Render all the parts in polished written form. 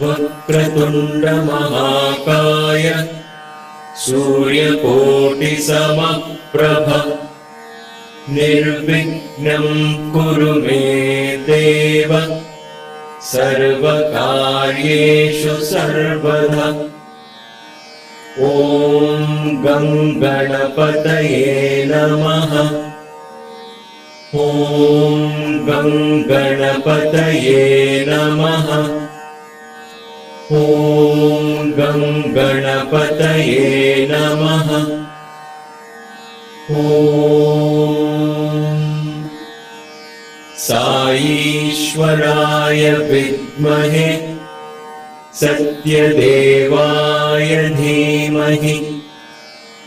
वक्रतुण्ड महाकाय सूर्यकोटि समप्रभ निर्विघ्नं कुरु मे देव सर्वकार्येषु सर्वदा। ॐ गं गणपतये नमः। ॐ गं गणपतये नमः। ॐ गं गणपतये नमः। ॐ साईश्वराय विद्महे सत्यदेवाय धीमहि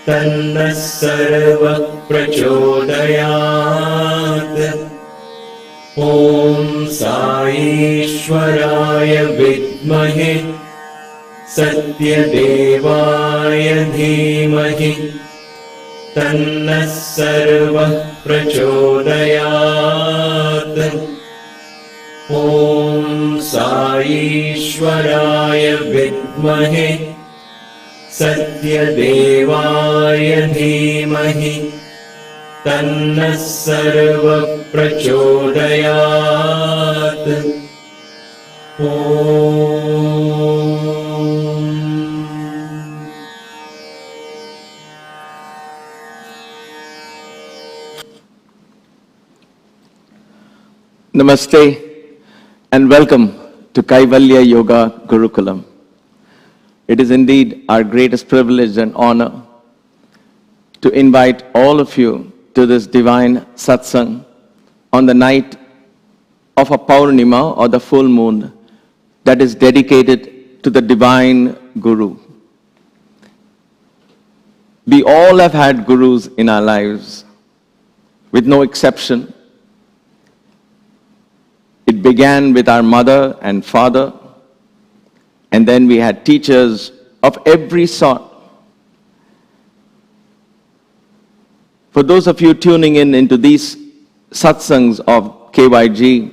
तन्नः सर्वः प्रचोदयात्। ॐ साईश्वराय विद्महे सत्यदेवाय धीमहि तन्नः सर्वः प्रचोदयात्। ॐ साईश्वराय विद्महे सत्यदेवाय धीमहि तन्नः सर्वः प्रचोदयात्। ॐ Namaste and welcome to Kaivalya Yoga Gurukulam. It is indeed our greatest privilege and honor to invite all of you to this divine satsang on the night of a Purnima or the full moon that is dedicated to the divine Guru. We all have had gurus in our lives, with no exception. It began with our mother and father, and then we had teachers of every sort. For those of you tuning in into these satsangs of KYG,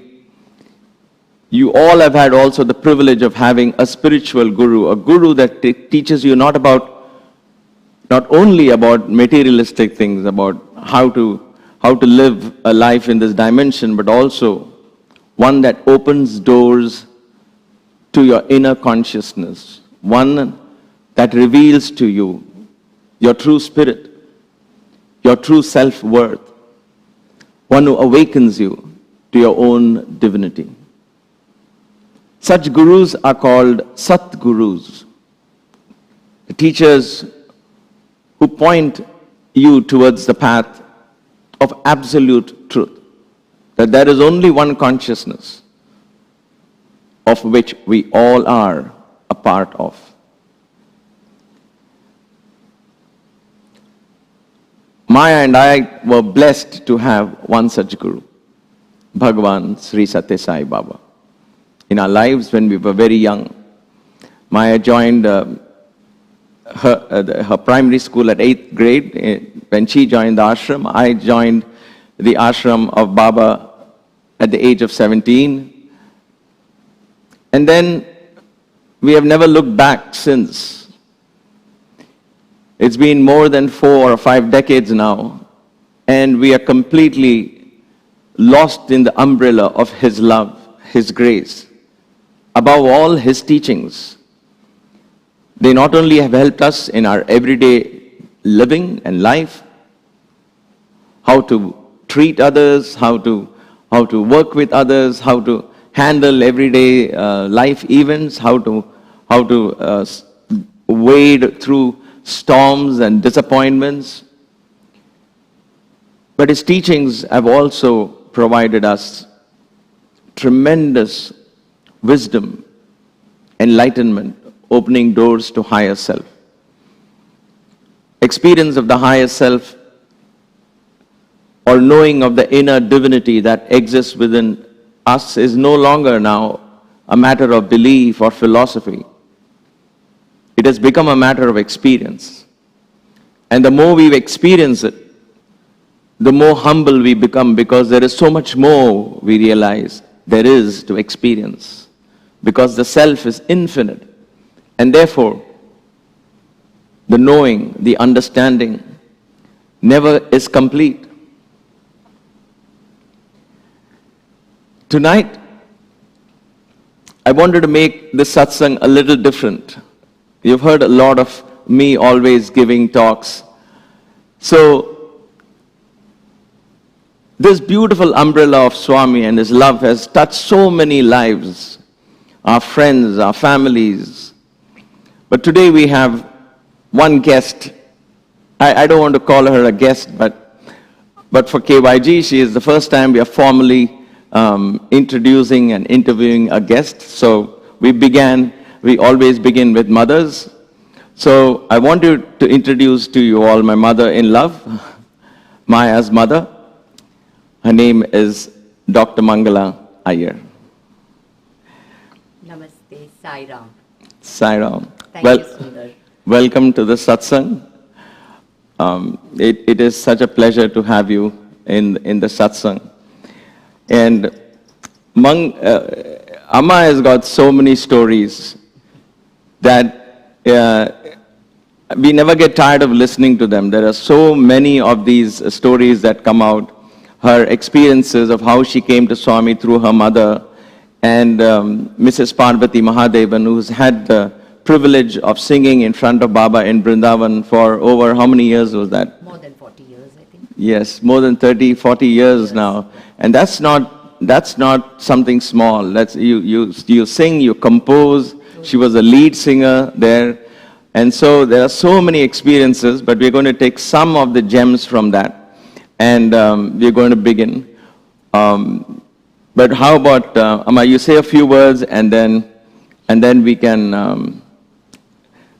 you all have had also the privilege of having a spiritual guru, a guru that teaches you not only about materialistic things, about how to live a life in this dimension, but also one that opens doors to your inner consciousness, one that reveals to you your true spirit, your true self-worth, one who awakens you to your own divinity. Such gurus are called SATGURUs, the teachers who point you towards the path of absolute truth, that there is only one consciousness of which we all are a part of. Maya and I were blessed to have one such guru, Bhagwan Sri Satya Sai Baba. In our lives when we were very young, Maya joined her primary school at 8th grade. When she joined the ashram, I joined the ashram of Baba at the age of 17. And then we have never looked back since. It's been more than 4 or 5 decades now, and we are completely lost in the umbrella of His love, His grace. Above all, His teachings. They not only have helped us in our everyday living and life, how to treat others, how to work with others, how to handle everyday life events, how to wade through storms and disappointments. But His teachings have also provided us tremendous wisdom, enlightenment, opening doors to higher self. Experience of the higher self or knowing of the inner divinity that exists within us is no longer now a matter of belief or philosophy. It has become a matter of experience. And the more we experience it, the more humble we become, because there is so much more we realize there is to experience. Because the self is infinite. And therefore, the knowing, the understanding never is complete. Tonight, I wanted to make this satsang a little different. You've heard a lot of me always giving talks. So, this beautiful umbrella of Swami and his love has touched so many lives, our friends, our families. But today we have one guest. I don't want to call her a guest, but for KYG, she is the first time we are formally introducing and interviewing a guest. So we always begin with mothers. So I want to introduce to you all my mother-in-law, Maya's mother. Her name is Dr. Mangala Iyer. Namaste, Sai Ram. Sai Ram. Thank you, Sunder. Welcome to the satsang. It is such a pleasure to have you in the satsang. And Amma has got so many stories that we never get tired of listening to them. There are so many of these stories that come out. Her experiences of how she came to Swami through her mother, and Mrs. Parvathy Mahadevan, who's had the privilege of singing in front of Baba in Brindavan for over how many years was that? More than 40 years, I think. Yes, more than 30, 40 years now. And that's not something small. You sing, you compose. She was a lead singer there. And so there are so many experiences, but we're going to take some of the gems from that. And we're going to begin. But how about, Amma, you say a few words, and then we can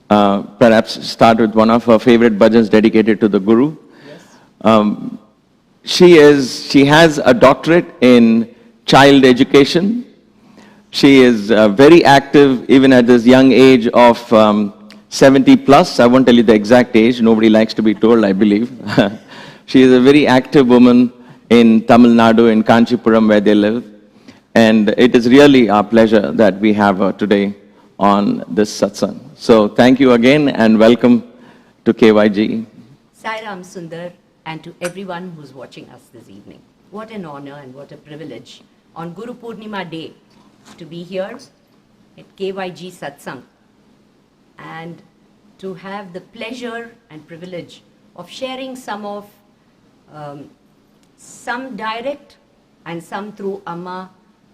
perhaps start with one of her favorite bhajans dedicated to the Guru. Yes. She has a doctorate in child education. She is very active even at this young age of 70 plus. I won't tell you the exact age. Nobody likes to be told, I believe. She is a very active woman in Tamil Nadu, in Kanchipuram, where they live. And it is really our pleasure that we have her today on this satsang. So thank you again and welcome to KYG. Sai Ram, Sunder, and to everyone who's watching us this evening. What an honor and what a privilege on Guru Purnima Day to be here at KYG Satsang and to have the pleasure and privilege of sharing some direct and some through Amma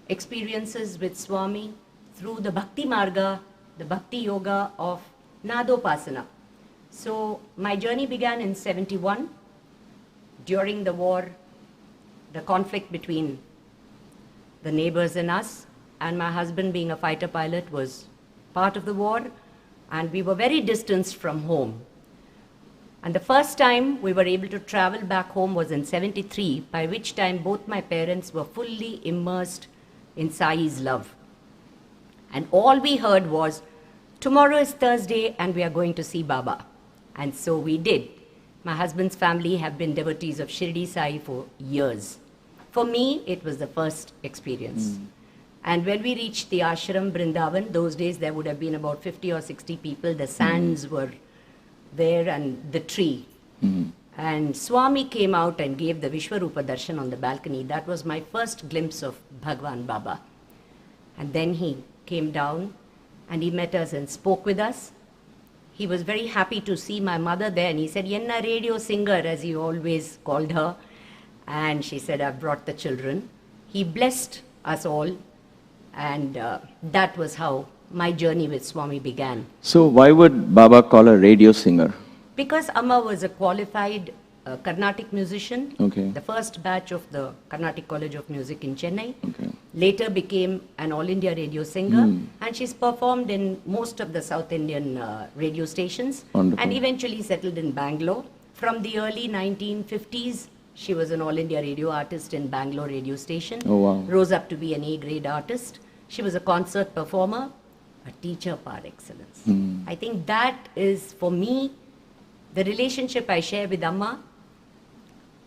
experiences with Swami through the Bhakti Marga, the Bhakti Yoga of Nadopasana. So my journey began in 71 during the war, the conflict between the neighbors and us, and my husband, being a fighter pilot, was part of the war, and we were very distanced from home. And the first time we were able to travel back home was in 73, by which time both my parents were fully immersed in Sai's love. And all we heard was, tomorrow is Thursday and we are going to see Baba. And so we did. My husband's family have been devotees of Shirdi Sai for years. For me, it was the first experience. And when we reached the ashram, Brindavan, those days there would have been about 50 or 60 people. The sands were there and the tree. And Swami came out and gave the Vishwarupa Darshan on the balcony. That was my first glimpse of Bhagwan Baba. And then he came down and he met us and spoke with us. He was very happy to see my mother there, and he said, "Yenna radio singer," as he always called her. And she said, "I've brought the children." He blessed us all, and that was how my journey with Swami began. So why would Baba call a radio singer? Because Amma was a qualified a Carnatic musician. Okay. The first batch of the Carnatic College of Music in Chennai. Okay. Later became an All India radio singer, and she's performed in most of the South Indian radio stations. Wonderful. And eventually settled in Bangalore. From the early 1950s, she was an All India radio artist in Bangalore radio station. Oh, wow. Rose up to be an A-grade artist. She was a concert performer, a teacher par excellence. I think that is, for me, the relationship I share with Amma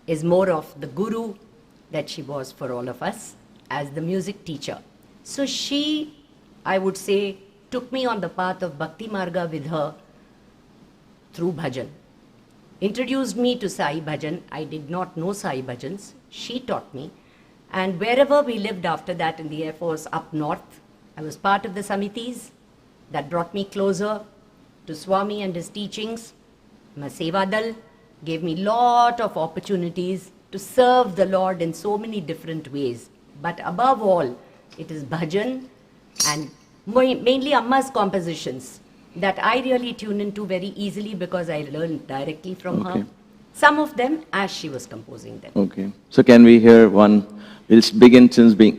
is more of the guru that she was for all of us as the music teacher. So she, I would say, took me on the path of Bhakti Marga with her through bhajan. Introduced me to Sai Bhajan. I did not know Sai Bhajans. She taught me. And wherever we lived after that in the Air Force up north, I was part of the Samitis that brought me closer to Swami and his teachings. My Sevadal gave me lot of opportunities to serve the Lord in so many different ways. But above all, it is bhajan and mainly Amma's compositions that I really tune into very easily because I learned directly from her. Some of them as she was composing them. Okay. So can we hear one? We'll begin since being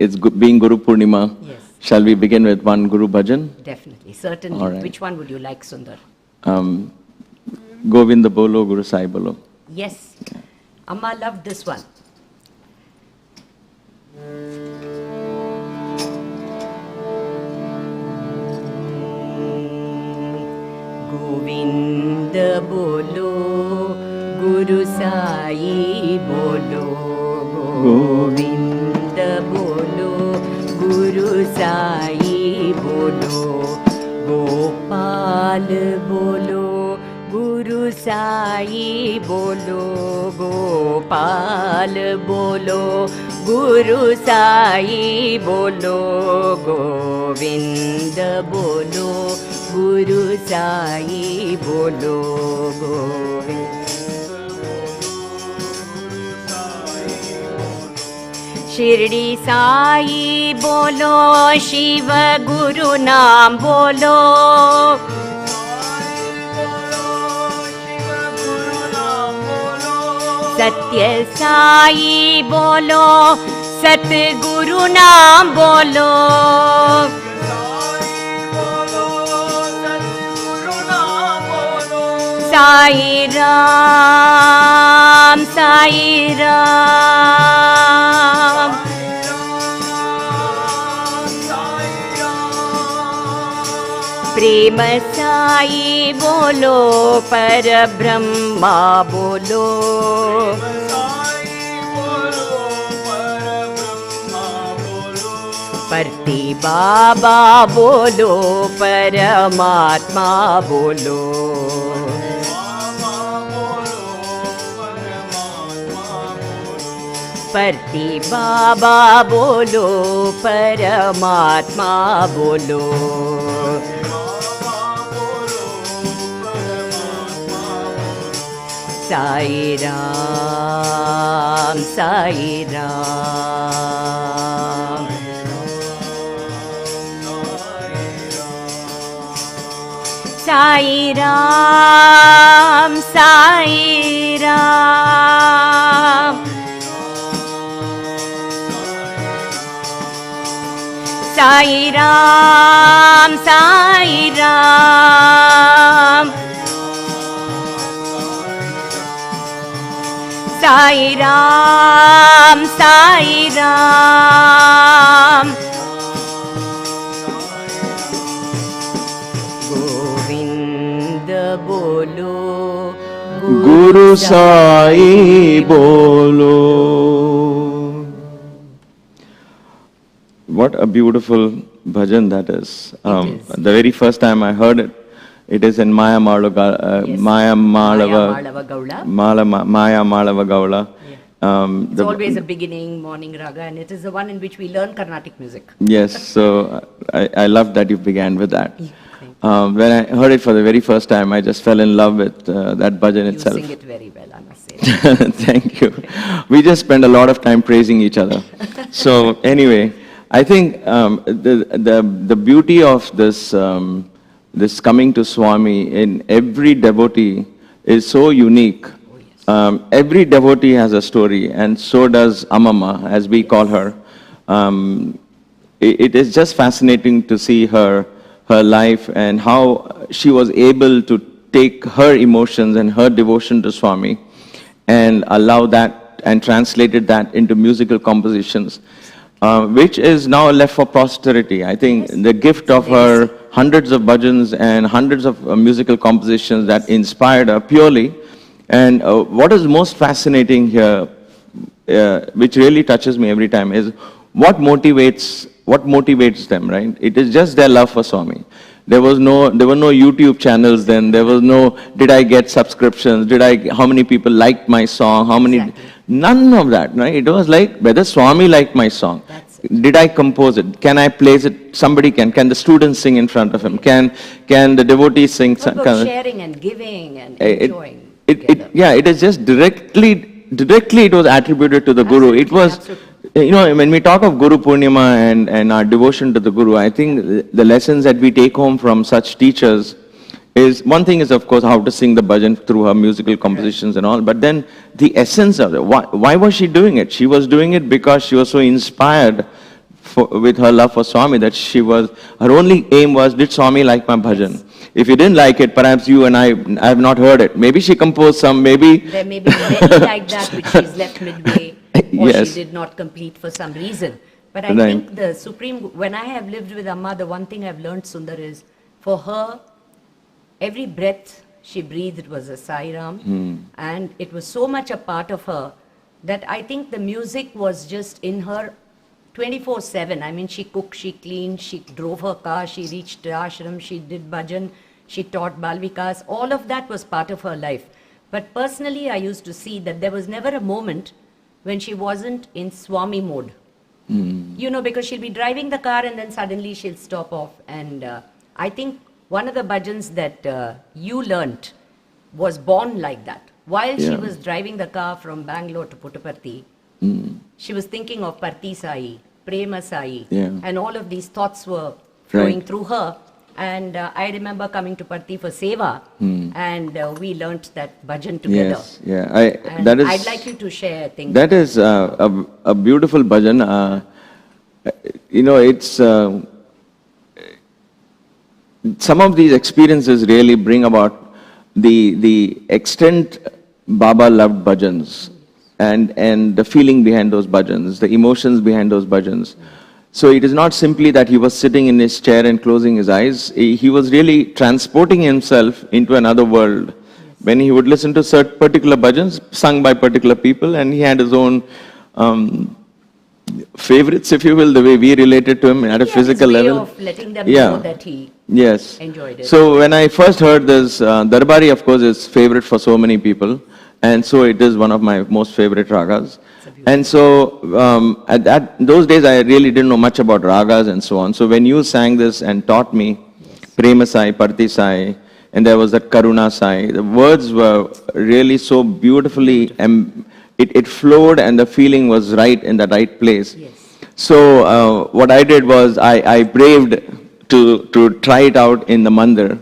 Guru Purnima. Yes. Shall we begin with one Guru Bhajan? Definitely, certainly. All right. Which one would you like, Sundar? Govinda Bolo, Guru Sai Bolo. Yes. Amma loved this one. Govinda Bolo, Guru Sai Bolo. Govinda Bolo, Guru Sai Bolo. Gopal Bolo, Guru Sai Bolo. Gopal Bolo, Guru Sai Bolo. Govinda Bolo, Guru Sai Bolo. Govinda Shirdi Sai Bolo, Shiva Guru Naam Bolo. Satya Sai Bolo, Satguru Naam Bolo. Sai Ram, Sai Ram. Prem Sai Bolo, Par Brahma Bolo. Parti Baba Bolo, Paramatma Bolo. Parti Baba Bolo, Paramatma Bolo. Sai Ram, Sai Ram. Sai Ram, Sai Ram. Sai Ram, Sai Ram. Sai Ram, Sai Ram. Govinda Bolo, Guru Sai Bolo. What a beautiful bhajan that is. The very first time I heard it, it is in Maya Malava Gaula. It's always a beginning, morning raga, and it is the one in which we learn Carnatic music. Yes, so I love that you began with that. When I heard it for the very first time, I just fell in love with that bhajan itself. You sing it very well, I must say. Thank you. We just spend a lot of time praising each other. So anyway, I think the beauty of this this coming to Swami in every devotee is so unique. every devotee has a story, and so does Amama, as we call her. It is just fascinating to see her life and how she was able to take her emotions and her devotion to Swami and allow that and translated that into musical compositions, which is now left for posterity. I think the gift of her hundreds of bhajans and hundreds of musical compositions that inspired her purely. And what is most fascinating here, which really touches me every time, is what motivates them, right? It is just their love for Swami. There were no YouTube channels then. There was no, did I get subscriptions? How many people liked my song? Exactly. None of that, right? It was like whether Swami liked my song. Did I compose it? Can I place it? Somebody can. Can the students sing in front of him? Can the devotees sing? What about sharing and giving and enjoying? It is just directly it was attributed to the Guru. It was, when we talk of Guru Purnima and our devotion to the Guru, I think the lessons that we take home from such teachers is, one thing is of course how to sing the bhajan through her musical compositions and all, but then the essence of it, why was she doing it? She was doing it because she was so inspired with her love for Swami that her only aim was, did Swami like my bhajan? If you didn't like it, perhaps you and I have not heard it. Maybe she composed some, maybe... There may be many like that which she's left midway, or she did not complete for some reason. But I think the supreme, when I have lived with Amma, the one thing I've learned, Sundar, is for her, every breath she breathed was a Sai Ram, and it was so much a part of her that I think the music was just in her 24/7. I mean, she cooked, she cleaned, she drove her car, she reached the ashram, she did bhajan, she taught Balvikas. All of that was part of her life. But personally, I used to see that there was never a moment when she wasn't in Swami mode. Because she'll be driving the car and then suddenly she'll stop off. And I think one of the bhajans that you learnt was born like that. While she was driving the car from Bangalore to Puttaparthi, she was thinking of Parthi Sai, Prema Sai, and all of these thoughts were flowing through her. And I remember coming to Parthi for Seva, and we learnt that bhajan together. Yes, I'd like you to share things. That is a beautiful bhajan. It's... some of these experiences really bring about the extent Baba loved bhajans and the feeling behind those bhajans, the emotions behind those bhajans. So it is not simply that he was sitting in his chair and closing his eyes. He was really transporting himself into another world. When he would listen to certain particular bhajans sung by particular people, and he had his own favorites, if you will, the way we related to him at a physical level. Of letting them know that he enjoyed it. So when I first heard this, Darbari, of course, is favorite for so many people, and so it is one of my most favorite ragas. And so at those days, I really didn't know much about ragas and so on. So when you sang this and taught me Prema Sai, Parthi Sai, and there was that Karuna Sai, the words were really so beautifully, it flowed and the feeling was right in the right place. So what I did was I braved to try it out in the mandir.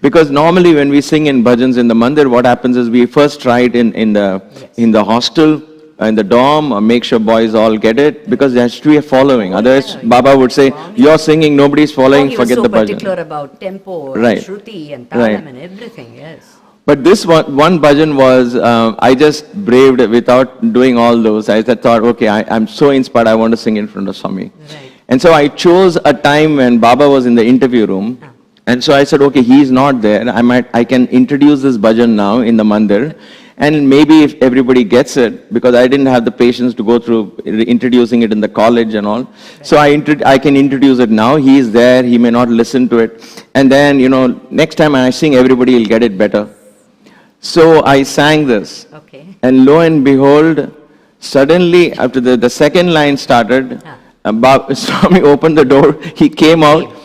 Because normally when we sing in bhajans in the mandir, what happens is we first try it in the hostel, in the dorm, or make sure boys all get it, because there has to be a following. Otherwise, Baba would say, you're singing, nobody's following, forget the bhajan. He was so particular about tempo, and shruti and talam and everything, But this one bhajan was, I just braved it without doing all those. I thought, okay, I'm so inspired, I want to sing in front of Swami. And so I chose a time when Baba was in the interview room. And so I said, okay, he's not there. I can introduce this bhajan now in the mandir. And maybe if everybody gets it, because I didn't have the patience to go through introducing it in the college and all. So I can introduce it now. He is there. He may not listen to it. And then, next time I sing, everybody will get it better. So I sang this. And lo and behold, suddenly after the second line started, Swami opened the door. He came out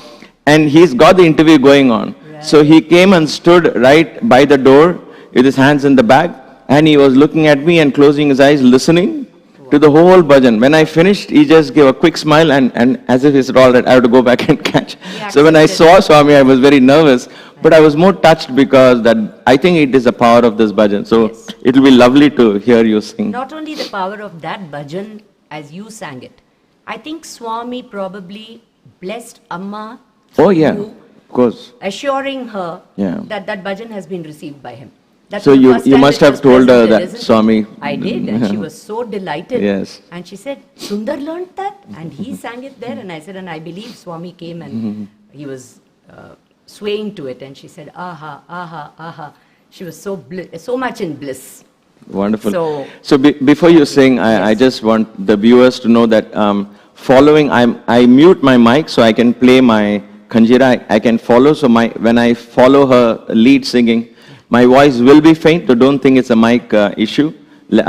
and he's got the interview going on. So he came and stood right by the door with his hands in the bag. And he was looking at me and closing his eyes, listening. to the whole bhajan. When I finished, he just gave a quick smile and as if he said, all right, I have to go back and catch. So when I saw Swami, I was very nervous, but I was more touched because that I think it is the power of this bhajan. So Yes. it will be lovely to hear you sing. Not only the power of that bhajan as you sang it, I think Swami probably blessed Amma Oh yeah, through of course. assuring her Yeah. that that bhajan has been received by him. That's So the you- first you time must it have was told her presented, that, isn't it? Swami. I did, and she was so delighted. Yes. And she said, Sundar learned that, and he sang it there. And I said, and I believe Swami came and he was swaying to it. And she said, aha, aha, aha. She was so much in bliss. Wonderful. So- So before you sing, I Yes. just want the viewers to know that following, I mute my mic so I can play my kanjira. I can follow. So when I follow her lead singing, my voice will be faint. So don't think it's a mic issue.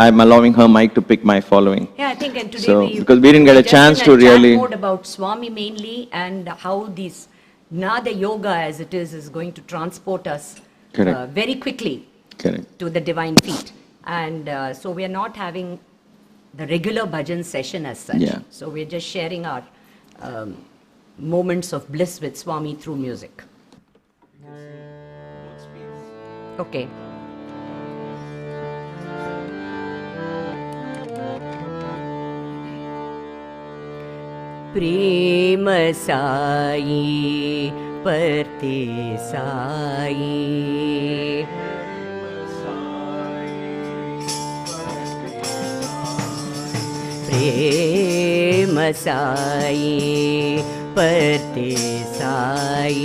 I'm allowing her mic to pick my following. Yeah, I think, and today So, because we didn't get a just chance in to a chat really- mode about Swami mainly and how this Nada Yoga as it is going to transport us Correct. very quickly Correct. to the divine feet. And so we are not having the regular bhajan session as such. Yeah. So we're just sharing our moments of bliss with Swami through music. Okay. प्रेम साई परते साई प्रेम साई परते साई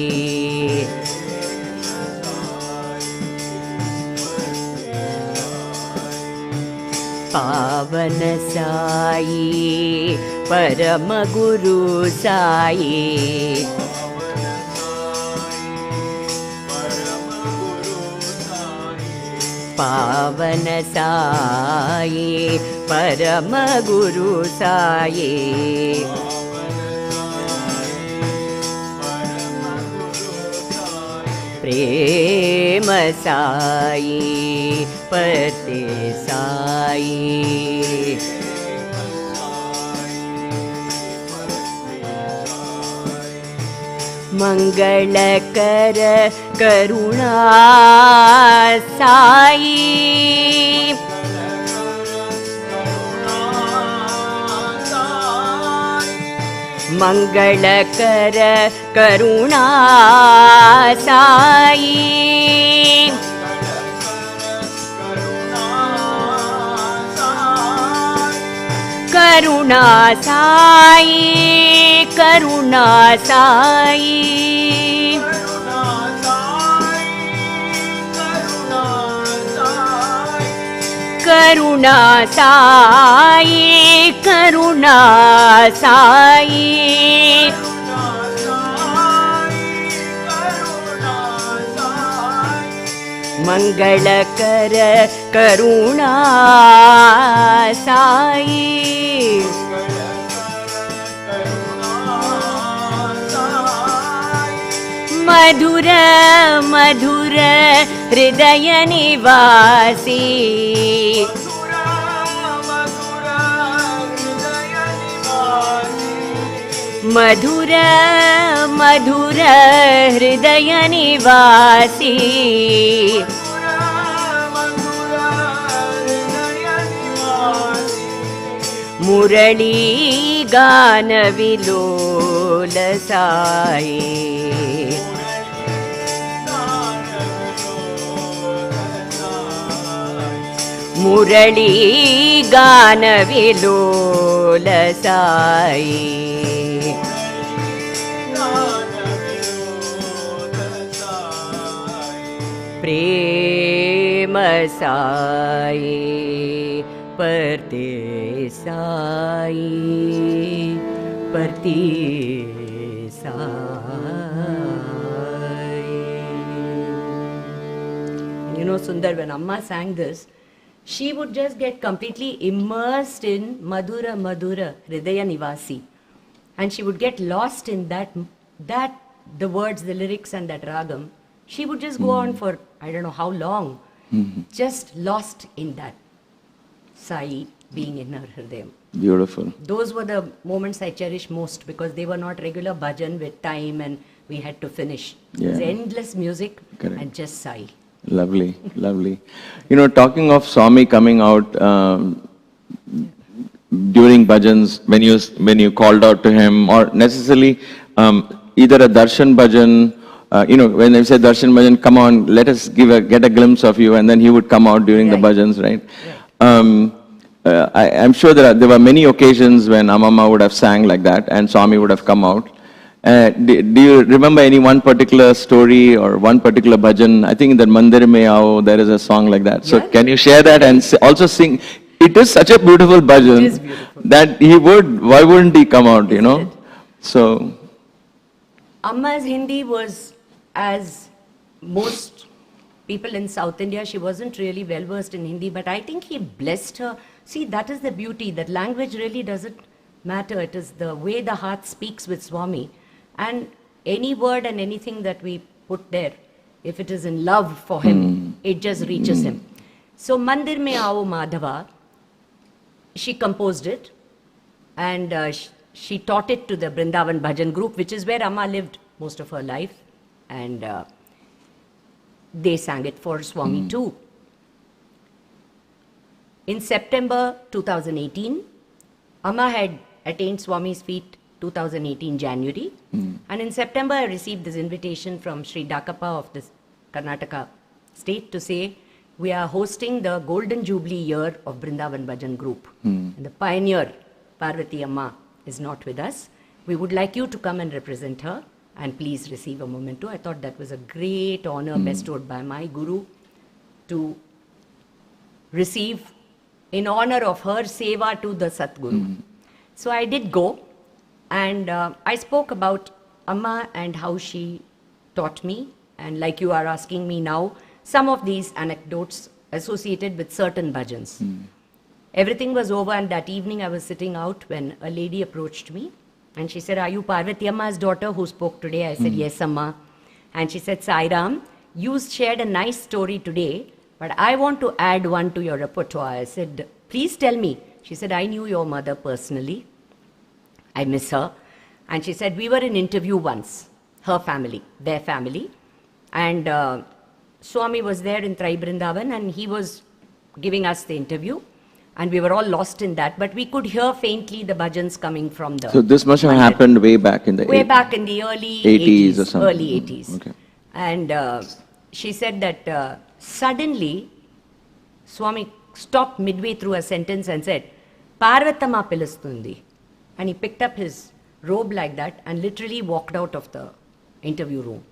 पावन साई परम गुरु साई पावन साई परम गुरु साई प्रेम साई परते साई मंगल कर करुणा साई मंगल कर करुणा साई करुणा साई करुणा साई करुणा साई करुणा साई मंगल कर करुणा साई मधुर मधुर हृदय निवासी मधुर मधुर हृदय निवासी मुरली गान विलोल साई मुरली गान विलोल साई प्रेम साई परते साई परते Sai. You know, Sundar, when Amma sang this, she would just get completely immersed in Madhura Madhura Hridaya Nivasi. And she would get lost in that the words, the lyrics and that ragam. She would just go on for, I don't know how long, just lost in that. Sai, being in her hridayam. Beautiful. Those were the moments I cherish most because they were not regular bhajan with time and we had to finish. It was Yeah. endless music Correct. and just Sai. Lovely, lovely. You know, talking of Swami coming out during bhajans, when you called out to him, or necessarily either a darshan bhajan, when they say darshan bhajan, come on, let us get a glimpse of you, and then he would come out during the bhajans, right? I'm sure there were many occasions when Amama would have sang like that, and Swami would have come out. Do you remember any one particular story or one particular bhajan? I think in that Mandir Mein Aao, there is a song like that. So can you share that and also sing? It is such a beautiful bhajan It is beautiful. that why wouldn't he come out, you know? So. Amma's Hindi was, as most people in South India, she wasn't really well versed in Hindi, but I think he blessed her. See, that is the beauty, that language really doesn't matter. It is the way the heart speaks with Swami. And any word and anything that we put there, if it is in love for him, it just reaches him. So Mandir Mein Aao Madhava, she composed it and she taught it to the Brindavan Bhajan group, which is where Amma lived most of her life. And they sang it for Swami too. In September 2018, Amma had attained Swami's feet 2018 January. And in September, I received this invitation from Sri Dakappa of this Karnataka state to say, we are hosting the Golden Jubilee year of Brindavan Bhajan group. And the pioneer, Parvathy Amma, is not with us. We would like you to come and represent her and please receive a memento. I thought that was a great honor bestowed by my Guru to receive in honor of her seva to the Satguru. So I did go and I spoke about Amma and how she taught me, and like you are asking me now, some of these anecdotes associated with certain bhajans. Everything was over and that evening I was sitting out when a lady approached me and she said, are you Parvathy Amma's daughter who spoke today? I said, yes, Amma. And she said, Sai Ram, you shared a nice story today, but I want to add one to your repertoire. I said, please tell me. She said, I knew your mother personally. I miss her. And she said, we were in interview once, her family, their family. And Swami was there in Trai Brindavan and he was giving us the interview. And we were all lost in that, but we could hear faintly the bhajans coming from the... So this must have happened way back in the... Way back in the early 80s or something. Early 80s. Okay. And she said that suddenly Swami stopped midway through a sentence and said, Parvatama Pilastundi. And he picked up his robe like that and literally walked out of the interview room.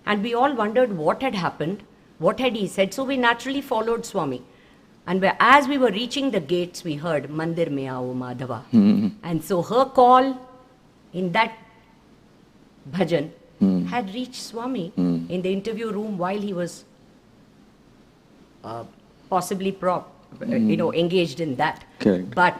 And we all wondered what had happened, what had he said. So we naturally followed Swami. And as we were reaching the gates, we heard Mandir Mein Aao Madhava. And so her call in that bhajan had reached Swami in the interview room while he was possibly engaged in that. Correct. But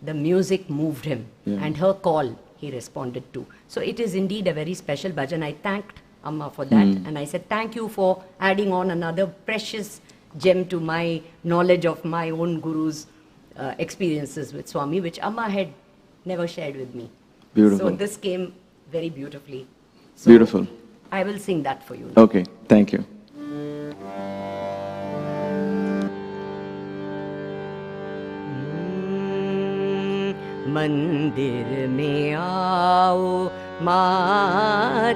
the music moved him and her call he responded to. So it is indeed a very special bhajan. I thanked Amma for that and I said, thank you for adding on another precious gem to my knowledge of my own Guru's experiences with Swami, which Amma had never shared with me. Beautiful. So this came very beautifully. So Beautiful. I will sing that for you. Okay, thank you. Mandir mein aao Madhava,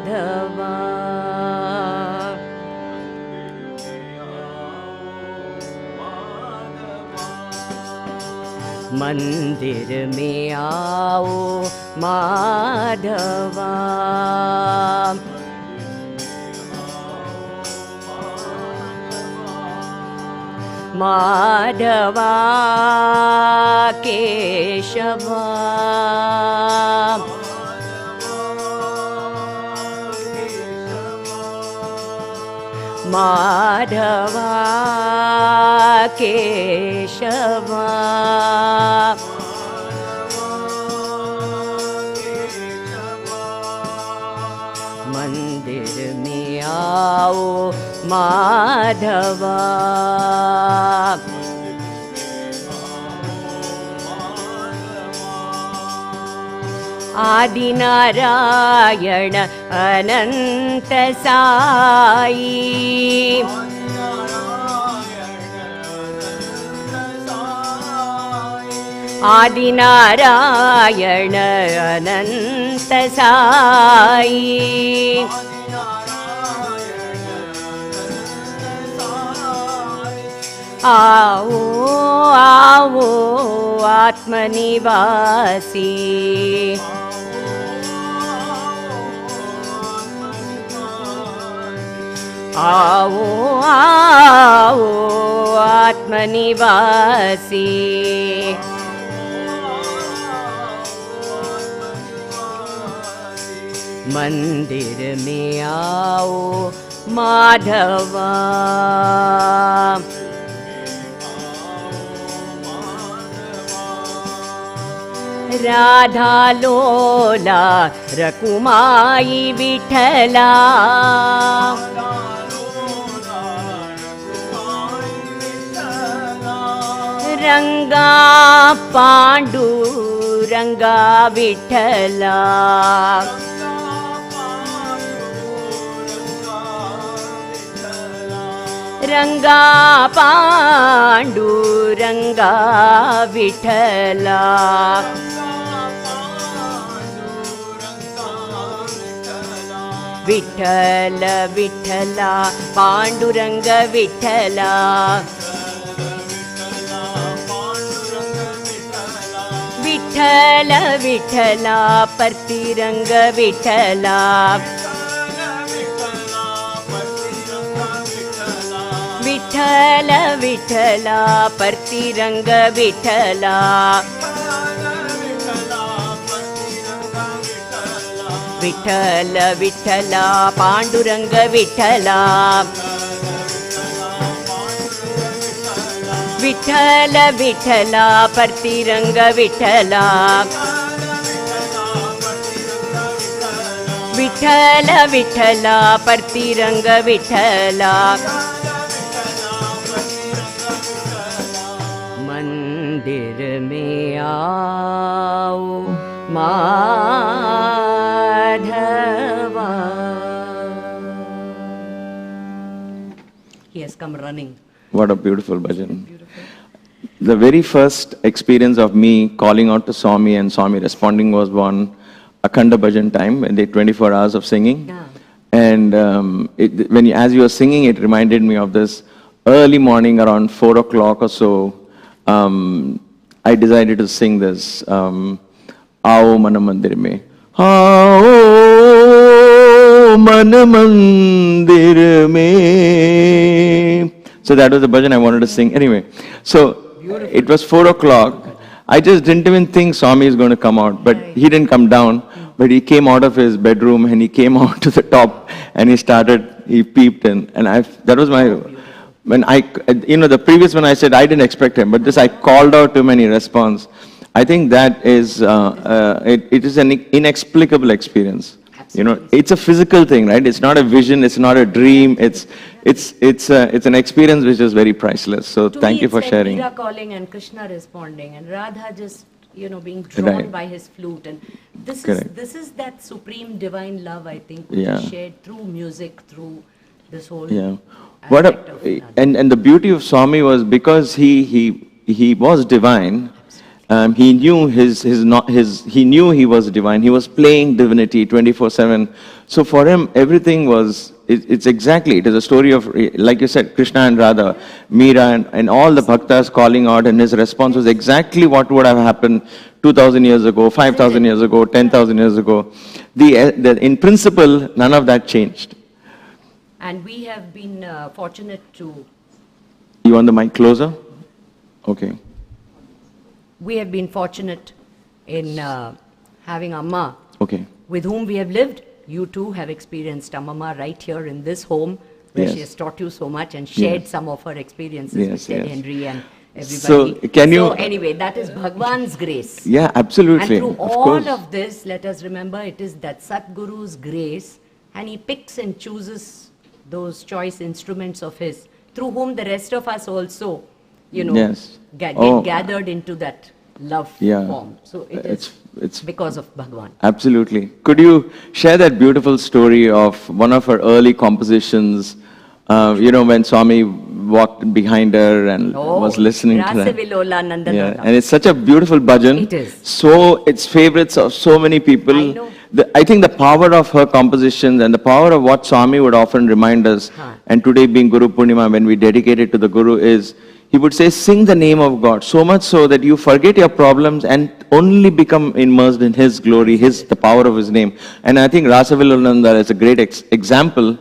Mandir mein aao Madhava, Madhava Keshava, Madhava Keshava, Mandir mein aao Madhava, Adinarayana अनंत साई आदिनारायण अनंत साई आओ आओ आत्मनिवासी आओ आओ आत्मनिवासी मंदिर में आओ माधवा राधा लोला रकुमाई विठला रंगा पांडू रंगा विठला रंगा पांडू रंगा विठला विठ्ठल विठ्ठला पांडुरंग विठ्ठला विठ्ठल विठ्ठला परतिरंग विठ्ठला विठ्ठल विठ्ठला परतिरंग विठ्ठला विठ्ठल विठ्ठला पांडुरंग विठ्ठला विठ्ठल विठ्ठला परतिरंग विठ्ठला विठ्ठल विठ्ठला परतिरंग विठ्ठला मंदिर में आओ Madhava. He has come running. What a beautiful bhajan. The very first experience of me calling out to Swami and Swami responding was one Akhanda bhajan time, when they 24 hours of singing. Yeah. And as you were singing, it reminded me of this early morning around 4 o'clock or so. I decided to sing this. Aao man mandir mein. Aao man mandir mein. So that was the bhajan I wanted to sing. Anyway, so beautiful. It was 4 o'clock. I just didn't even think Swami is going to come out, but he didn't come down. But he came out of his bedroom and he came out to the top and he peeped in. And that was my, the previous one I said I didn't expect him, but this I called out to him and he responds. I think that is, it is an inexplicable experience. Absolutely. It's a physical thing, right? It's not a vision, it's not a dream, it's an experience which is very priceless. So thank you for sharing. Meera calling and Krishna responding and Radha just, being drawn by his flute. And this is that supreme divine love, I think, which is shared through music, through this whole and the beauty of Swami was because he was divine. He knew he knew he was divine. He was playing divinity 24/7. So for him, everything was. It is a story of, like you said, Krishna and Radha, Meera, and all the bhaktas calling out, and his response was exactly what would have happened 2,000 years ago, 5,000 years ago, 10,000 years ago. In principle, none of that changed. And we have been fortunate to. You want the mic closer? Okay. We have been fortunate in having Amma, okay, with whom we have lived. You too have experienced Amma right here in this home, where she has taught you so much and shared some of her experiences with Ted Henry and everybody. So anyway, that is Bhagwan's grace. Yeah, absolutely. And through all of this, let us remember it is that Satguru's grace, and he picks and chooses those choice instruments of his, through whom the rest of us also, get gathered into that love form. So it's it's because of Bhagwan. absolutely. Could you share that beautiful story of one of her early compositions? When Swami walked behind her and was listening to that. Rasavilla, Nanda. Yeah, and it's such a beautiful bhajan. It is. So it's favorites of so many people. I know. I think the power of her compositions and the power of what Swami would often remind us, and today being Guru Purnima, when we dedicate it to the Guru, is he would say, sing the name of God, so much so that you forget your problems and only become immersed in His glory, the power of His name. And I think Rasavilla Nanda is a great example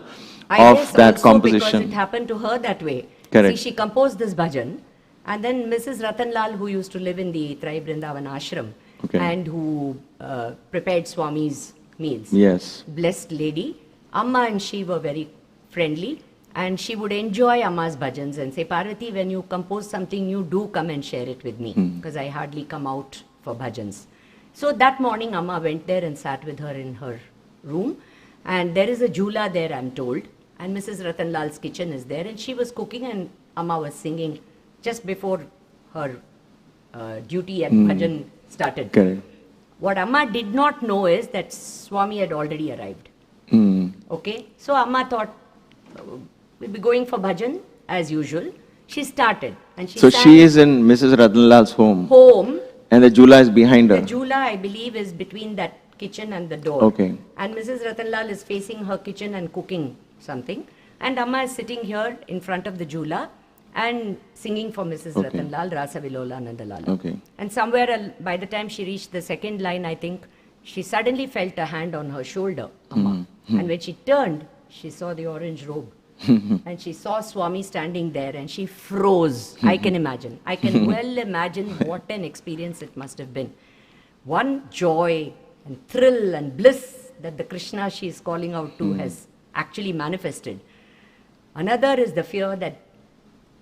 of that composition. Because it happened to her that way. Correct. See, she composed this bhajan, and then Mrs. Ratanlal, who used to live in the Trai Brindavan ashram, and who prepared Swami's meals. Yes. Blessed lady. Amma and she were very friendly, and she would enjoy Amma's bhajans and say, Parvathy, when you compose something new, do come and share it with me, because I hardly come out for bhajans. So that morning, Amma went there and sat with her in her room, and there is a jhula there, I'm told. And Mrs. Ratanlal's kitchen is there, and she was cooking, and Amma was singing just before her duty at bhajan started. Correct. What Amma did not know is that Swami had already arrived. Okay, so Amma thought we'll be going for bhajan as usual. She started, and So she is in Mrs. Ratanlal's home, and the jhula is behind her. The jhula, I believe, is between that kitchen and the door. Okay. And Mrs. Ratanlal is facing her kitchen and cooking something. And Amma is sitting here in front of the jhula and singing for Mrs. Ratanlal, Rasavilola Nandalala. Okay. And somewhere by the time she reached the second line, I think, she suddenly felt a hand on her shoulder, Amma. And when she turned, she saw the orange robe. And she saw Swami standing there, and she froze. I can imagine. I can well imagine what an experience it must have been. One joy and thrill and bliss that the Krishna she is calling out to has actually manifested. Another is the fear that,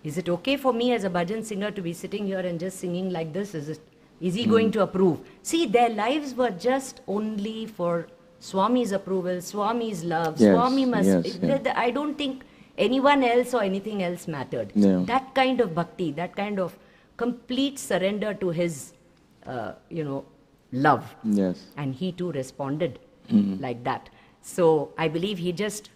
is it okay for me as a bhajan singer to be sitting here and just singing like this? Is he going to approve? See, their lives were just only for Swami's approval, Swami's love. Yes, Swami must... yes. I don't think anyone else or anything else mattered. Yeah. That kind of bhakti, that kind of complete surrender to his, love. Yes. And he too responded like that. So I believe he just,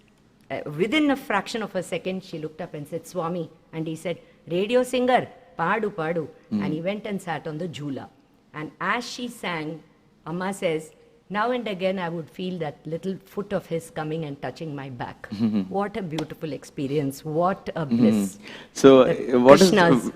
within a fraction of a second, she looked up and said, Swami. And he said, radio singer, padu, padu. And he went and sat on the jhula. And as she sang, Amma says, now and again I would feel that little foot of his coming and touching my back. What a beautiful experience. What a bliss. So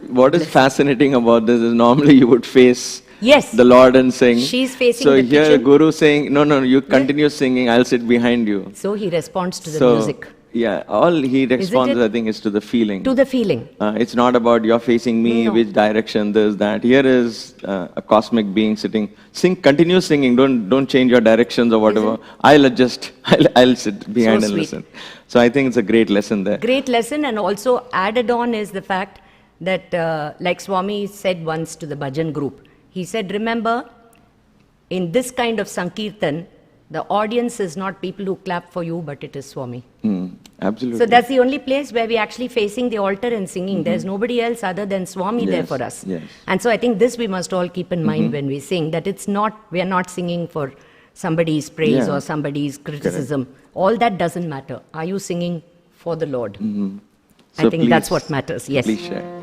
what is fascinating about this is normally you would face the Lord and sing. She's facing so the here kitchen. Guru saying, no, you continue singing, I'll sit behind you. So he responds to the music. Yeah, all he responds, I think, is to the feeling. To the feeling. It's not about you're facing me, which direction, this, that. Here is a cosmic being sitting. Continue singing. Don't change your directions or whatever. I'll sit behind and listen. So I think it's a great lesson there. Great lesson, and also added on is the fact that, like Swami said once to the bhajan group, he said, remember, in this kind of Sankirtan, the audience is not people who clap for you, but it is Swami. Absolutely. So that's the only place where we're actually facing the altar and singing. There's nobody else other than Swami there for us. Yes. And so I think this we must all keep in mind when we sing, that we are not singing for somebody's praise or somebody's criticism. Correct. All that doesn't matter. Are you singing for the Lord? So I think that's what matters. Yes. Please share.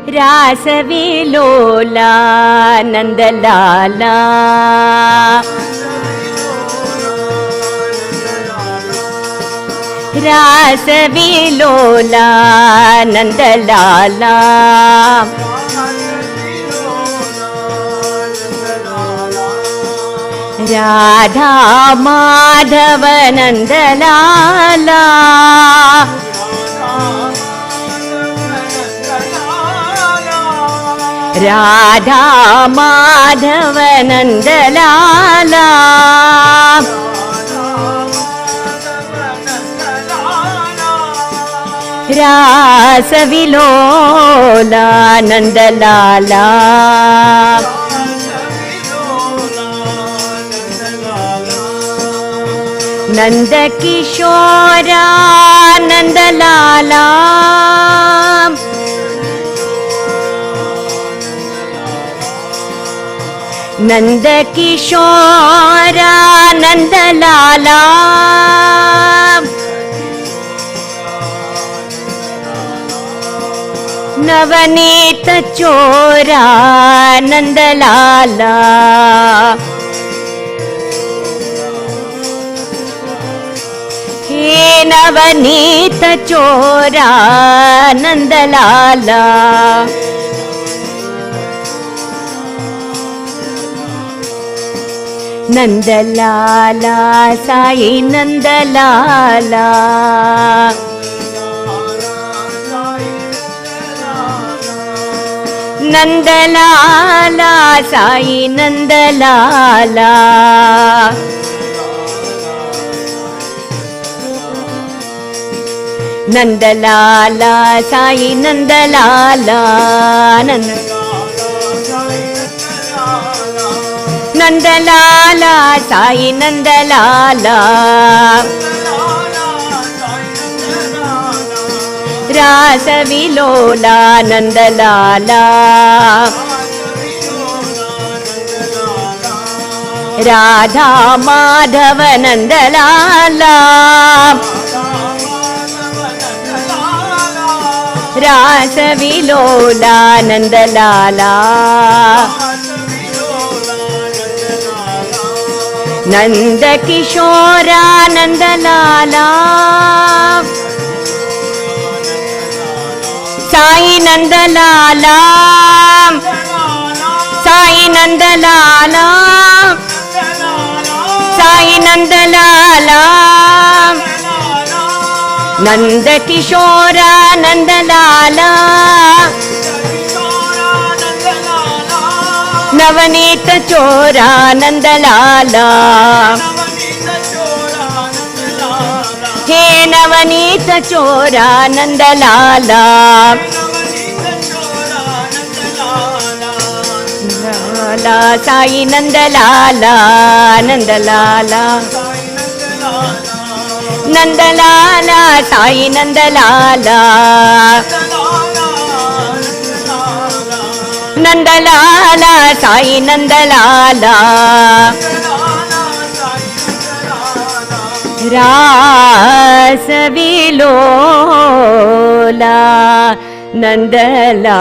Rasavilola Nandalala Rasavilola Nandalala Radha Madhava Nandalala Radha Madhava Nandalala Rasavilola Nandalala Nanda Kishora Nandalala नंद किशोरा नंद लाला नवनीत चोरा नंद लाला हे नवनीत चोरा नंद लाला नंदलाला साई नंदलाला नंदलाला साई नंदलाला नंदलाला साई नंदलाला नंदलाला साई नंदलाला रासविलोला नंदलाला राधा माधव नंदलाला रासविलोला नंदलाला नंद किशोरा नंदलाला साई नंदलाला साई नंदलाला साई नंदलाला नंद किशोरा नंदलाला नवनीत चोरा नंदलाला हे नवनीत चोरा नंदलाला लाला Sai Nandlala Nandlala Nandlala Sai Nandlala Nandlala Sai Nandlala रासविलोला Nandlala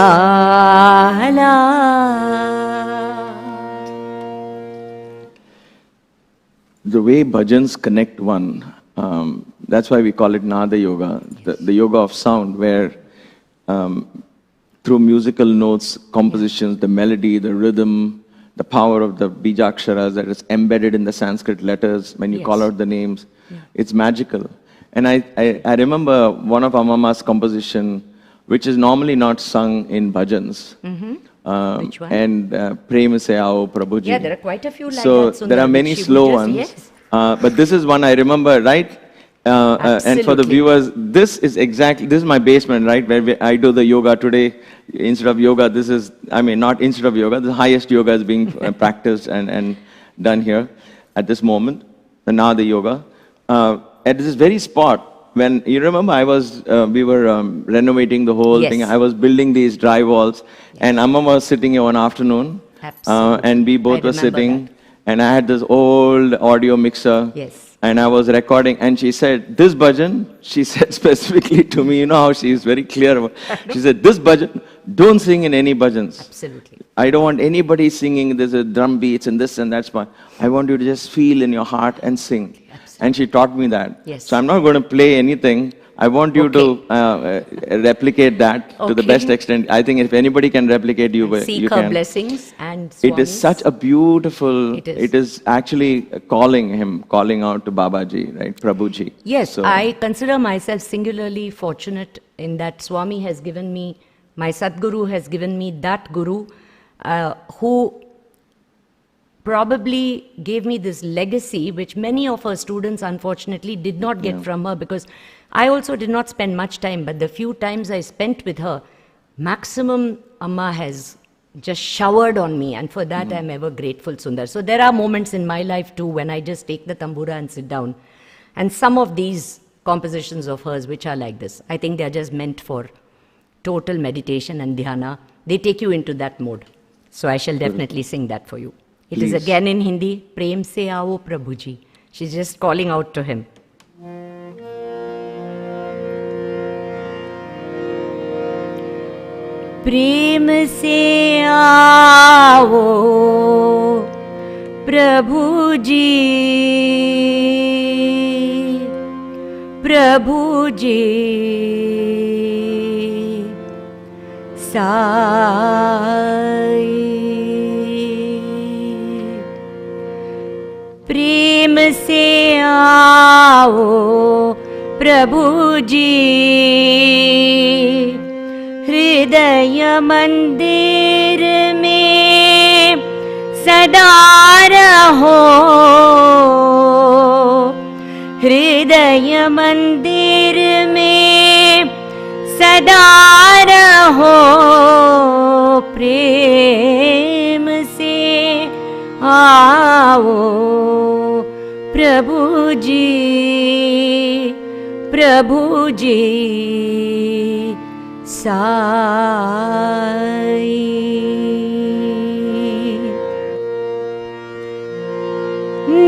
The way bhajans connect one, that's why we call it Nanda Yoga, the yoga of sound, where through musical notes, compositions, the melody, the rhythm, the power of the bijaksharas that is embedded in the Sanskrit letters, when you call out the names, it's magical. And I remember one of Amama's composition, which is normally not sung in bhajans. Which one? And Prem Se Aao Prabhuji. Yeah, there are quite a few like so that. there are many slow ones. Yes. But this is one I remember, right? And for the viewers, this is my basement, right? Where I do the yoga today. Instead of yoga, this is, not instead of yoga, the highest yoga is being practiced and done here at this moment, the Nada Yoga. At this very spot, when, you remember, we were renovating the whole thing. I was building these dry walls, and Amma was sitting here one afternoon. Absolutely. And we both were sitting, that. and I had this old audio mixer. Yes. And I was recording, and she said, this bhajan, she said specifically to me, you know how she is very clear. She said, this bhajan, don't sing in any bhajans. Absolutely. I don't want anybody singing, there's a drum beats and this and that's fine. I want you to just feel in your heart and sing. Absolutely. And she taught me that. Yes. So I'm not going to play anything. I want you to replicate that to the best extent. I think if anybody can replicate you can. Seek her blessings and Swami's. It is such a beautiful, It is actually calling out to Babaji, right, Prabhuji. Yes, so, I consider myself singularly fortunate in that Swami has given me, my Satguru has given me that Guru who probably gave me this legacy which many of her students unfortunately did not get from her, because I also did not spend much time, but the few times I spent with her, maximum Amma has just showered on me, and for that I'm ever grateful, Sundar. So there are moments in my life too when I just take the tambura and sit down, and some of these compositions of hers which are like this, I think they're just meant for total meditation and dhyana. They take you into that mode. So I shall definitely sing that for you. It is Please. again in Hindi. Prem se aao Prabhuji. She's just calling out to him. प्रेम से आओ प्रभु जी, प्रभु जी, साई। प्रेम से आओ प्रभु जी, हृदय मंदिर में सदा रहो, हृदय मंदिर में सदा रहो, प्रेम से आओ प्रभु जी, प्रभु जी, साई।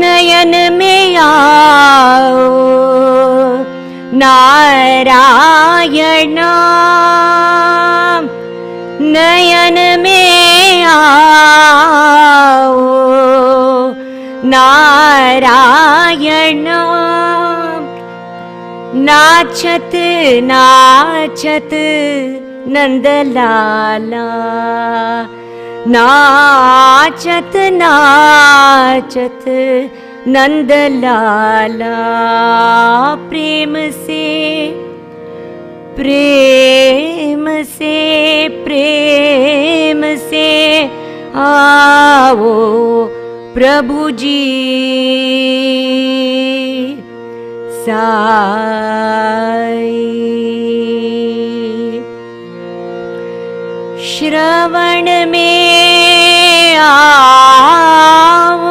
नयन में आओ नारायण, नयन में आओ नारायण, नाचत नाचत नंदलाला, नाचत नाचत नंदलाला, प्रेम से, प्रेम से, प्रेम से आओ प्रभु जी, साई। श्रवण में आओ,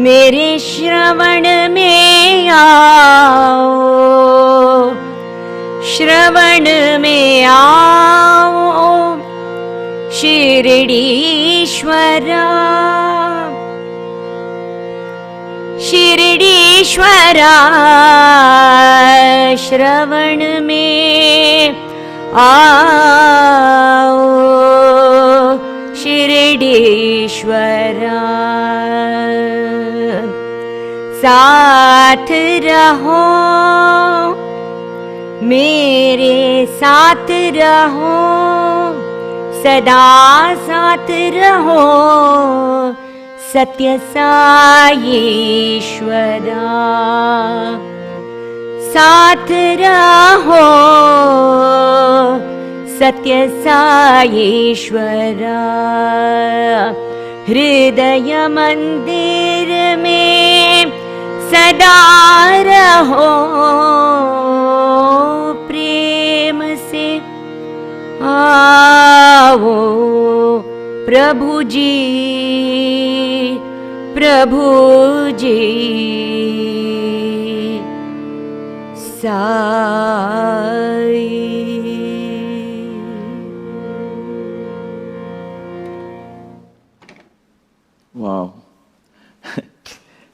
मेरे श्रवण में आओ, श्रवण में आओ शिरडीश्वरा, शिरडीश्वरा, श्रवण में आओ शिरडीश्वरा, साथ रहो, मेरे साथ रहो, सदा साथ रहो, सत्य साईश्वरा, साथ रहो, सत्य साईश्वरा, हृदय मंदिर में सदा रहो, प्रेम से आओ प्रभु जी, प्रभु जी, Sai. Wow.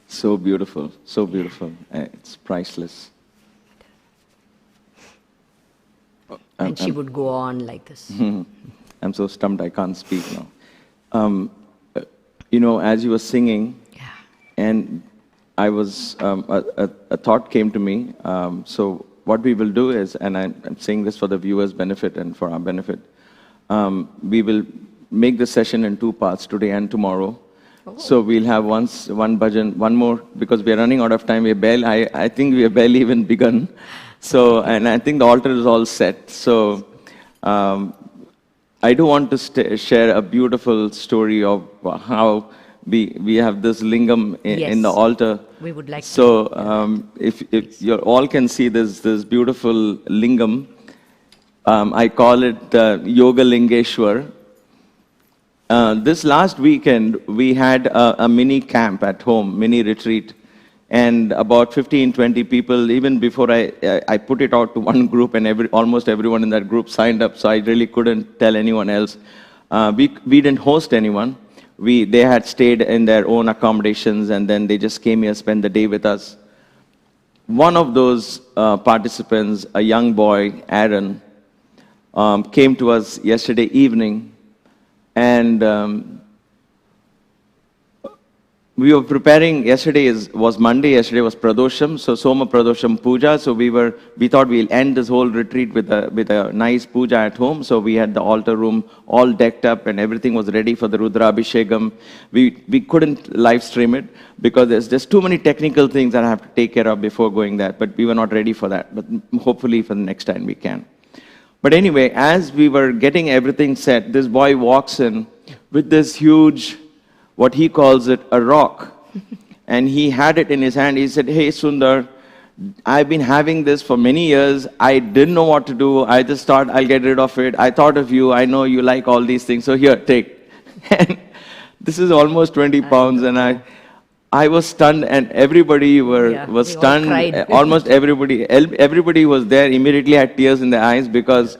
So beautiful, so beautiful. It's priceless. And she would go on like this. I'm so stumped I can't speak now. You know, as you were singing, and I was, a thought came to me. So what we will do is, and I'm saying this for the viewers' benefit and for our benefit, we will make the session in 2 parts, today and tomorrow. Oh. So we'll have one bhajan, one more, because we are running out of time. I think we have barely even begun. So, and I think the altar is all set. So, I do want to share a beautiful story of how we have this lingam in the altar. We would like so, if you all can see this beautiful lingam, I call it Yoga Lingeshwar. This last weekend, we had a mini camp at home, mini retreat, and about 15-20 people, even before I put it out to one group, and almost everyone in that group signed up, so I really couldn't tell anyone else. We didn't host anyone, they had stayed in their own accommodations, and then they just came here, spent the day with us. One of those participants, a young boy, Aaron, came to us yesterday evening, and we were preparing. Yesterday was Monday. Yesterday was Pradosham, so Soma Pradosham Puja. So we thought we'll end this whole retreat with a nice puja at home. So we had the altar room all decked up, and everything was ready for the Rudra Abhishekam. We couldn't live stream it because there's too many technical things that I have to take care of before going there. But we were not ready for that. But hopefully for the next time we can. But anyway, as we were getting everything set, this boy walks in with this huge, what he calls it, a rock. And he had it in his hand. He said, "Hey, Sundar, I've been having this for many years. I didn't know what to do. I just thought I'll get rid of it. I thought of you. I know you like all these things. So here, take." And this is almost 20 pounds. And I was stunned, and everybody was stunned. Almost everybody was there, immediately had tears in their eyes, because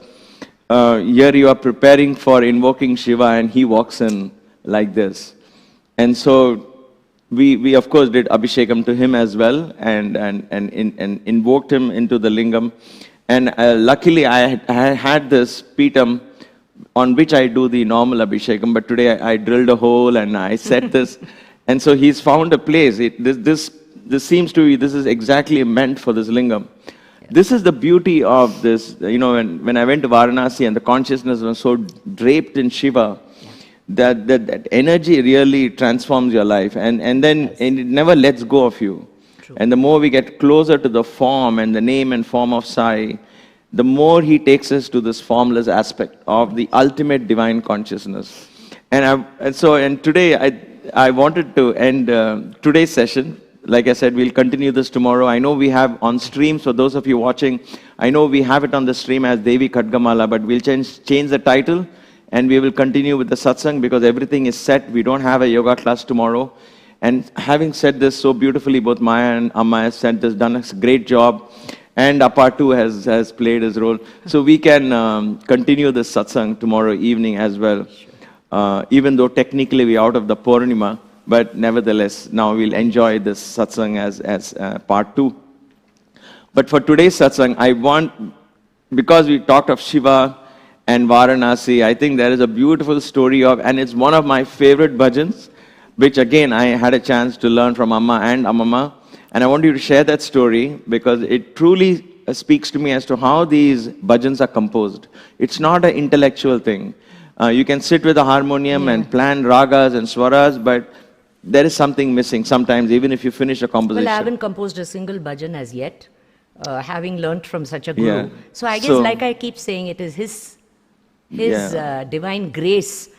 here you are preparing for invoking Shiva, and he walks in like this. And so we of course did Abhishekam to him as well, and invoked him into the lingam. And luckily I had this Pitam on which I do the normal Abhishekam, but today I drilled a hole and I set this. And so he's found a place. This seems to be, this is exactly meant for this lingam. Yeah. This is the beauty of this. You know, when I went to Varanasi and the consciousness was so draped in Shiva, that energy really transforms your life, and then and it never lets go of you. True. And the more we get closer to the form and the name and form of Sai, the more he takes us to this formless aspect of the ultimate divine consciousness. And today I wanted to end today's session. Like I said, we'll continue this tomorrow. I know we have on stream, so those of you watching, I know we have it on the stream as Devi Khadgamala, but we'll change the title. And we will continue with the satsang because everything is set. We don't have a yoga class tomorrow. And having said this so beautifully, both Maya and Amma has said this, done a great job. And Apatu has played his role. So we can continue this satsang tomorrow evening as well. Even though technically we're out of the Purnima, but nevertheless, now we'll enjoy this satsang as part 2. But for today's satsang, I want, because we talked of Shiva and Varanasi, I think there is a beautiful story of, and it's one of my favorite bhajans, which again I had a chance to learn from Amma and Amama. And I want you to share that story because it truly speaks to me as to how these bhajans are composed. It's not an intellectual thing. You can sit with a harmonium and plan ragas and swaras, but there is something missing sometimes, even if you finish a composition. Well, I haven't composed a single bhajan as yet, having learnt from such a guru. So I guess, like I keep saying, it is his divine grace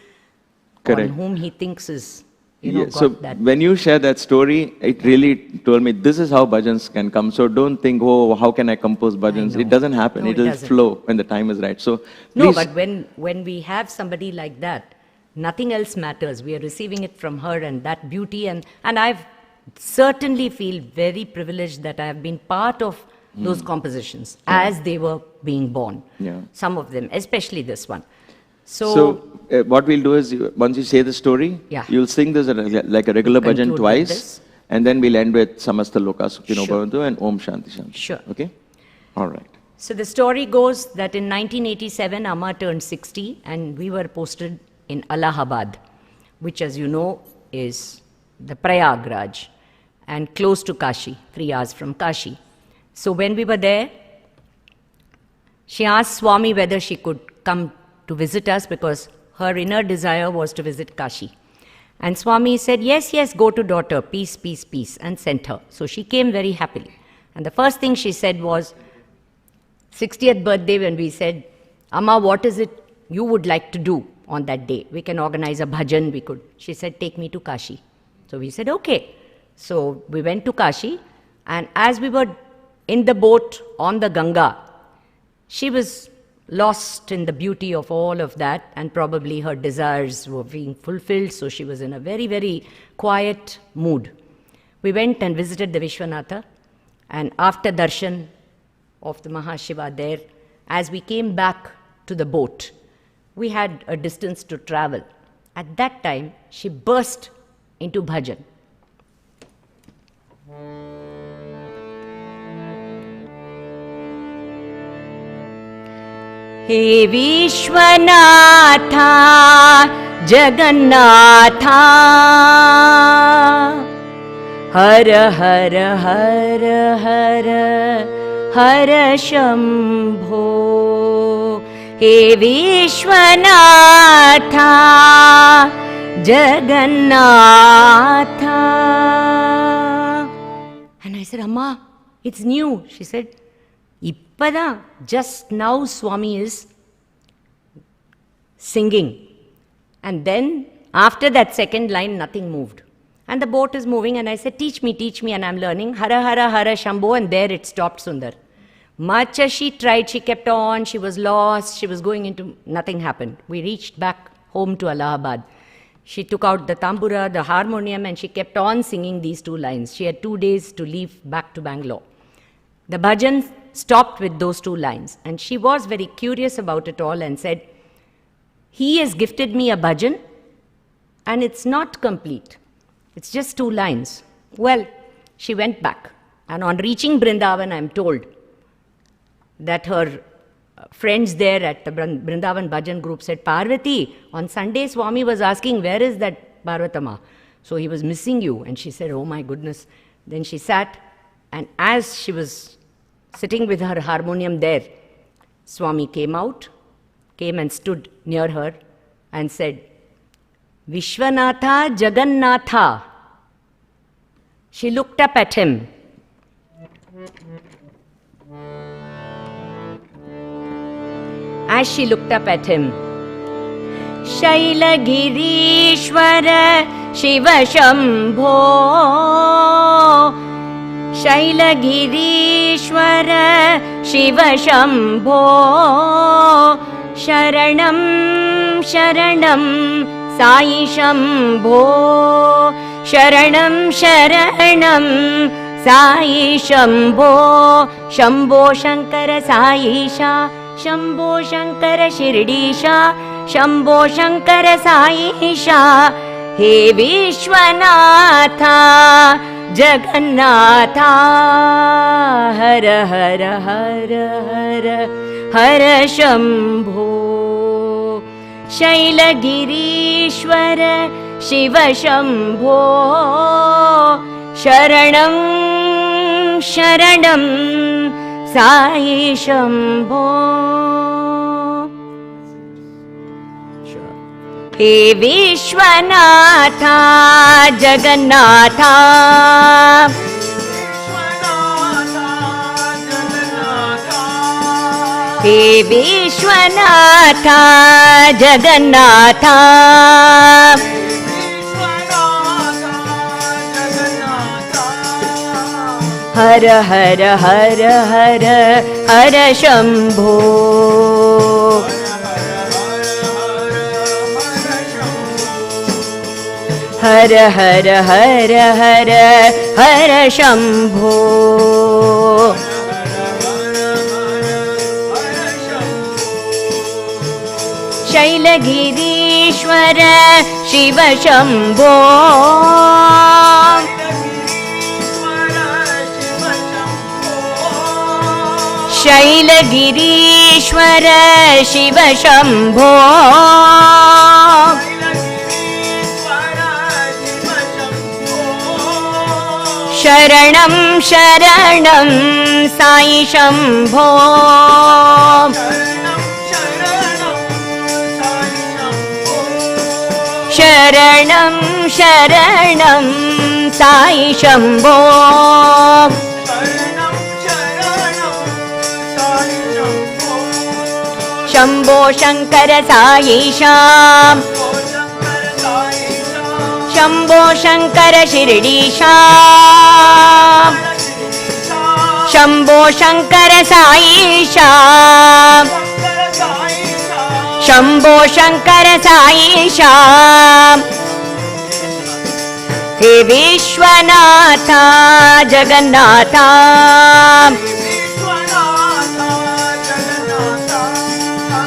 on whom he thinks is, got so that. When you share that story, it really told me this is how bhajans can come. So don't think, oh, how can I compose bhajans? It doesn't happen. It will flow when the time is right. So no, but when we have somebody like that, nothing else matters. We are receiving it from her, and that beauty, and I've certainly feel very privileged that I have been part of those compositions as they were being born. Some of them, especially this one. So what we'll do is, once you say the story, you'll sing this like a regular bhajan twice, and then we'll end with Samasta Loka Sukhino Bhavantu and Om Shanti Shanti. Sure. Okay? All right. So the story goes that in 1987, Amma turned 60, and we were posted in Allahabad, which, as you know, is the Prayagraj, and close to Kashi, 3 hours from Kashi. So when we were there, she asked Swami whether she could come to visit us because her inner desire was to visit Kashi. And Swami said, yes, go to daughter, peace, peace, peace, and sent her. So she came very happily. And the first thing she said was, 60th birthday, when we said, Amma, what is it you would like to do on that day? We can organize a bhajan, we could. She said, take me to Kashi. So we said, okay. So we went to Kashi, and as we were in the boat on the Ganga, she was lost in the beauty of all of that, and probably her desires were being fulfilled, so she was in a very, very quiet mood. We went and visited the Vishwanatha, and after darshan of the Mahashiva there, as we came back to the boat, we had a distance to travel. At that time, she burst into bhajan. He Vishwanatha Jagannatha Hara Hara Hara Hara Hara Shambho. He Vishwanatha Jagannatha. And I said, Amma, it's new. She said, Ippada, just now Swami is singing. And then after that second line, nothing moved. And the boat is moving, and I said, teach me, and I'm learning. Hara Hara Hara Shambho, and there it stopped, Sundar. Much as she tried, she kept on, she was lost, she was going into, nothing happened. We reached back home to Allahabad. She took out the tambura, the harmonium, and she kept on singing these 2 lines. She had 2 days to leave back to Bangalore. The bhajan stopped with those 2 lines, and she was very curious about it all and said, he has gifted me a bhajan, and it's not complete. It's just 2 lines. Well, she went back, and on reaching Brindavan, I'm told that her friends there at the Brindavan Bhajan group said, Parvathy, on Sunday Swami was asking, where is that Parvatama? So he was missing you. And she said, oh my goodness. Then she sat, and as she was sitting with her harmonium there, Swami came and stood near her and said, Vishwanatha Jagannatha. She looked up at him. As she looked up at him, Shailagirishwara Shiva Shambho, Shailagirishwara Shiva Shambho, Sharanam Sharanam Sai Shambho, Sharanam Sharanam Sai Shambho, Shambho Shankara Saisha, Shambho Shankara Shirdisha, Shambho Shankara Saisha, He Vishwanatha Jagannatha, Hara Hara Hara Hara Hara Shambho, Shailagirishwara Shiva Shambho, Sharanam Sharanam Sai Shambho. He Vishwanatha Jagannatha, He Vishwanatha Jagannatha, Hara Hara Hara Hara Hara Shambho, Hara Hara Hara Hara Hara Shambho, Shailagirishwara Shiva Shambho, Shailagirishwara Shiva Shambho, Sharanam Sharanam Sai Shambho, Sharanam Sharanam Sai Shambho, Shambho Shankara Saisha, Shambho Shankara Shirdisha, Shambho Shankara Saisha, Shambho Shankara Saisha, He Vishwanatha Jagannatha,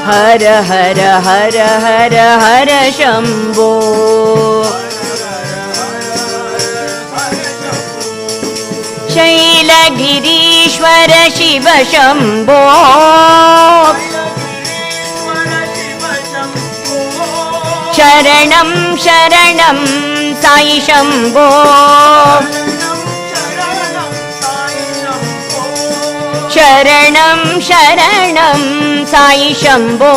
हर हर हर हर हर शंभो शैलगिरीश्वर शिव शंभो शरणं शरणं साई शंभो शरणं शरणं साई शंभो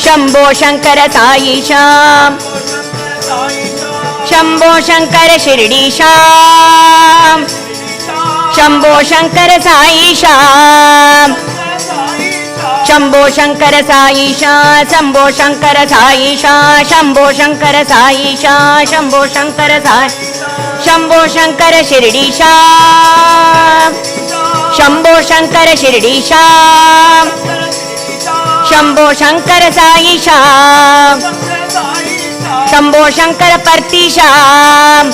शंभो शंकर साई श्याम शंभो शंकर शिरडी श्याम शंभो शंकर साई श्याम शंभो शंकर साई श्याम शंभो शंकर साई श्याम शंभो शंकर साई श्याम शंभो शंकर साई शंभो शंकर शिरडी श्याम शंभो शंकर शिरडी श्याम शंभो शंकर साई श्याम शंभो शंकर परती श्याम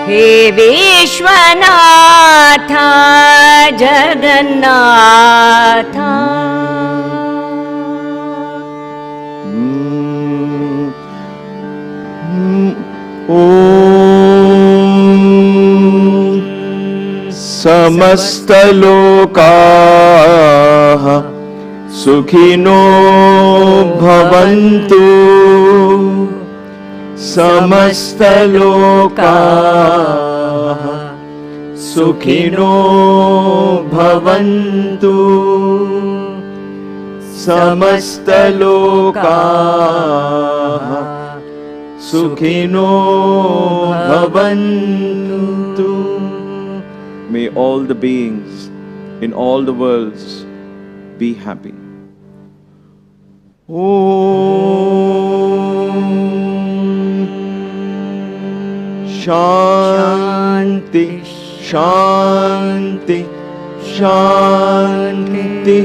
हे विश्वनाथ जगन्नाथ समस्त लोकाः सुखिनो भवन्तु समस्त लोकाः सुखिनो भवन्तु समस्त लोकाः सुखिनो भवन्तु. May all the beings in all the worlds be happy. Om Shanti Shanti Shanti